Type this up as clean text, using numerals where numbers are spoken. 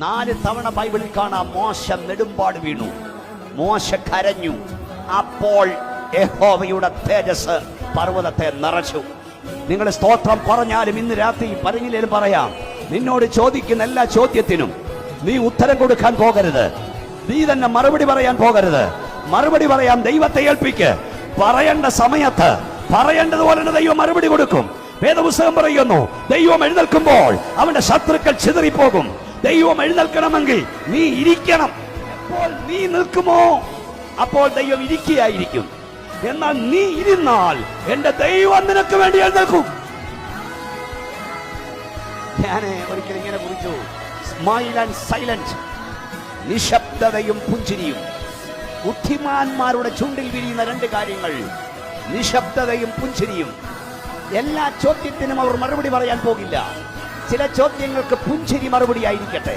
4 തവണ ബൈബിളിൽ കാണാം മോശ നെടുമ്പാട് വീണു, മോശ കരഞ്ഞു. അപ്പോൾ യഹോവയുടെ തേജസ് പർവ്വതത്തെ നിറച്ചു. നിങ്ങൾ സ്തോത്രം പറഞ്ഞാലും ഇന്ന് രാത്രി പറഞ്ഞില്ലേലും പറയാം, നിന്നോട് ചോദിക്കുന്ന എല്ലാ ചോദ്യത്തിനും നീ ഉത്തരം കൊടുക്കാൻ പോകരുത്. നീ തന്നെ മറുപടി പറയാൻ പോകരുത്. മറുപടി പറയാൻ ദൈവത്തെ ഏൽപ്പിക്ക്. പറയേണ്ട സമയത്ത് പറയേണ്ടതുപോലെ തന്നെ ദൈവം മറുപടി കൊടുക്കും. വേദപുസ്തകം പറയുന്നു, ദൈവം എഴുന്നേൽക്കുമ്പോൾ അവന്റെ ശത്രുക്കൾ ചിതറിപ്പോകും. ദൈവം എഴുന്നേൽക്കണമെങ്കിൽ നീ ഇരിക്കണം. അപ്പോൾ നീ നിൽക്കുമോ, അപ്പോൾ ദൈവം ഇരിക്കുകയായിരിക്കും. എന്നാൽ നീ ഇരുന്നാൽ എന്റെ ദൈവം നിനക്ക് വേണ്ടി എഴുന്നേൽക്കും. ഞാൻ ഒരിക്കലും ഇങ്ങനെ കുറിച്ചു, സ്മൈൽ ആൻഡ് സൈലന്റ്, നിശബ്ദതയും പുഞ്ചിരിയും. ബുദ്ധിമാന്മാരുടെ ചുണ്ടിൽ വിരിയുന്ന 2 കാര്യങ്ങൾ, നിശബ്ദതയും പുഞ്ചിരിയും. എല്ലാ ചോദ്യത്തിനും അവർ മറുപടി പറയാൻ പോകില്ല. ചില ചോദ്യങ്ങൾക്ക് പുഞ്ചിരി മറുപടി ആയിരിക്കട്ടെ.